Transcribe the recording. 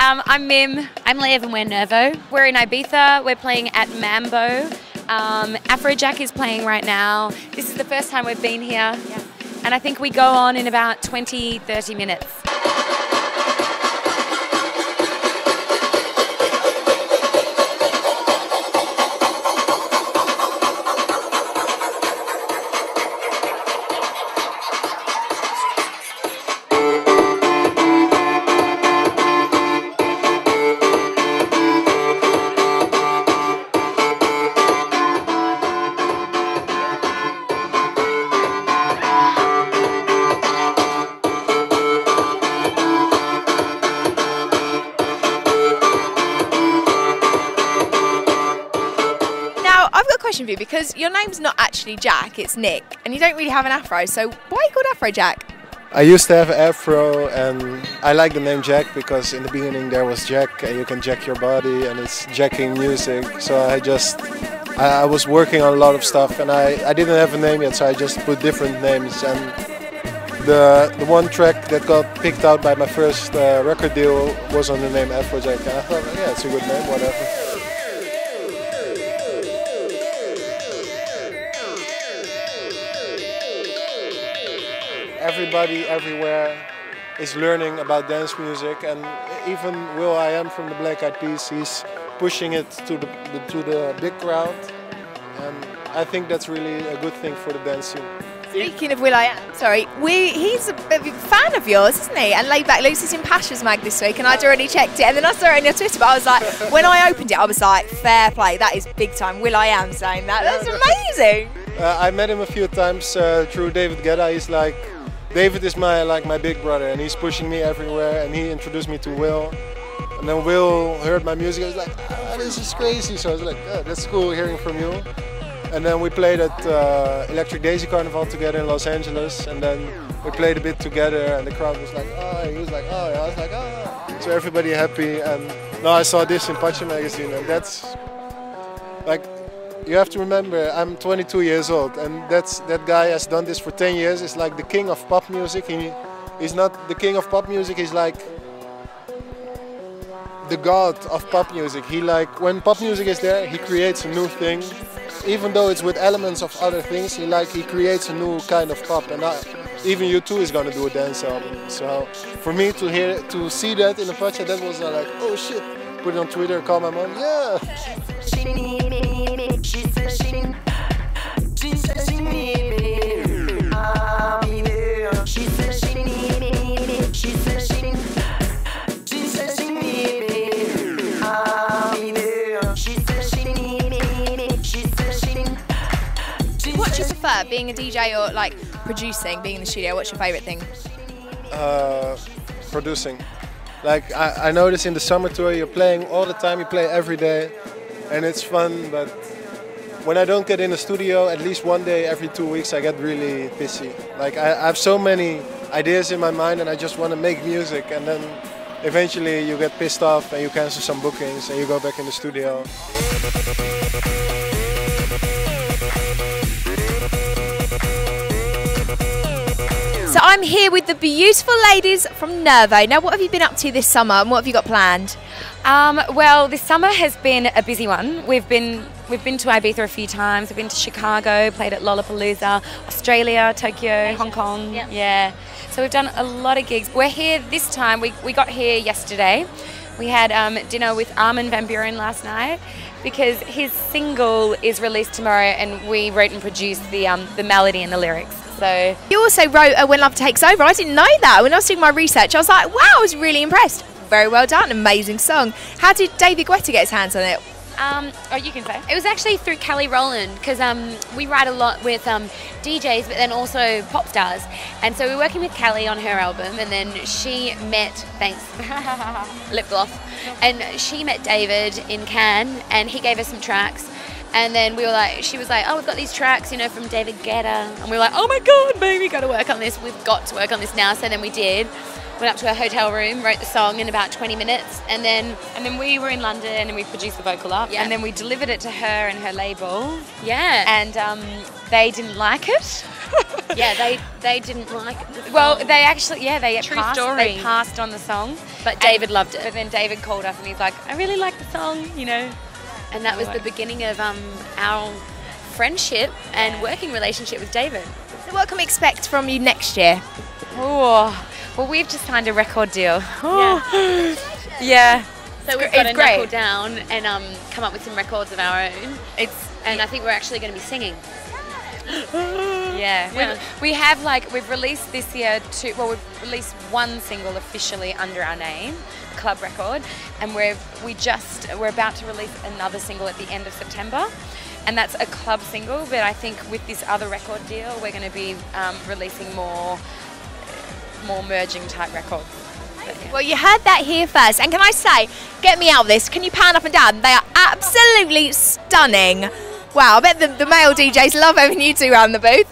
I'm Mim. I'm Will.i.am Nervo. We're in Ibiza. We're playing at MAMBO. Afrojack is playing right now. This is the first time we've been here. Yeah. And I think we go on in about 20-30 minutes. I've got a question for you because your name's not actually Jack, it's Nick, and you don't really have an afro, so why are you called Afrojack? I used to have an afro, and I like the name Jack because in the beginning there was Jack and you can jack your body and it's jacking music. So I was working on a lot of stuff and I didn't have a name yet, so I just put different names. And the one track that got picked out by my first record deal was on the name Afrojack, and I thought, yeah, it's a good name, whatever. Everybody everywhere is learning about dance music, and even Will.i.am from the Black Eyed Peas, he's pushing it to the big crowd, and I think that's really a good thing for the dance scene. Speaking of Will.i.am, sorry, he's a big fan of yours, isn't he? And Laid Back Loose is in Pasha's mag this week, and I'd already checked it, and then I saw it on your Twitter, but I was like, when I opened it, I was like, fair play, that is big time. Will.i.am saying that, that's amazing. I met him a few times through David Guetta. He's like, David is my big brother, and he's pushing me everywhere, and he introduced me to Will. And then Will heard my music, and was like, ah, this is crazy. So I was like, oh, that's cool hearing from you. And then we played at Electric Daisy Carnival together in Los Angeles, and then we played a bit together, and the crowd was like, oh, he was like, oh, I was like, oh. So everybody happy, and now I saw this in Pacha magazine, and that's like, you have to remember, I'm 22 years old, and that guy has done this for 10 years. He's like the king of pop music. He's not the king of pop music, he's like the god of pop music. When pop music is there, he creates a new thing. Even though it's with elements of other things, he creates a new kind of pop. And even U2 is gonna do a dance album. So for me to see that in a Pacha, that was like, oh shit. Put it on Twitter, call my mom, yeah. What do you prefer, being a DJ or like producing, being in the studio? What's your favourite thing? Producing. Like I notice in the summer tour you're playing all the time, you play every day and it's fun, but when I don't get in the studio at least one day every 2 weeks I get really pissy. Like I have so many ideas in my mind and I just want to make music, and then eventually you get pissed off and you cancel some bookings and you go back in the studio. So I'm here with the beautiful ladies from Nervo. Now, what have you been up to this summer and what have you got planned? Well, this summer has been a busy one. We've been to Ibiza a few times. We've been to Chicago, played at Lollapalooza, Australia, Tokyo, Hong Kong. Yep. Yeah. So we've done a lot of gigs. We're here this time. We got here yesterday. We had dinner with Armin van Buuren last night because his single is released tomorrow, and we wrote and produced the melody and the lyrics. So you also wrote When Love Takes Over. I didn't know that. When I was doing my research, I was like, wow, I was really impressed. Very well done, amazing song. How did David Guetta get his hands on it? Oh, you can say. It was actually through Kelly Rowland, because we write a lot with DJs, but then also pop stars. And so we were working with Kelly on her album, and then she met, thanks, lip gloss, and she met David in Cannes, and he gave us some tracks. And then we were like, she was like, oh, we've got these tracks, you know, from David Guetta. And we were like, oh my God, baby, got to work on this. We've got to work on this now. So then we did. Went up to a hotel room, wrote the song in about 20 minutes. And then we were in London and we produced the vocal up. Yeah. And then we delivered it to her and her label. Yeah. And they didn't like it. Yeah, they didn't like it. Well, they actually, they True passed, story. they passed on the song. But David loved it. But then David called us and he's like, I really like the song, you know. And that was the beginning of our friendship and working relationship with David. So what can we expect from you next year? Oh, well, we've just signed a record deal. Yeah. Yeah. So we've got to knuckle down and come up with some records of our own. And I think we're actually going to be singing. Yeah. We've released this year we've released one single officially under our name, Club Record, and we're about to release another single at the end of September, and that's a club single. But I think with this other record deal, we're going to be releasing more merging type records. Well, you heard that here first, and can I say, get me out of this, can you pan up and down? They are absolutely stunning. Wow, I bet the male DJs love having you two around the booth.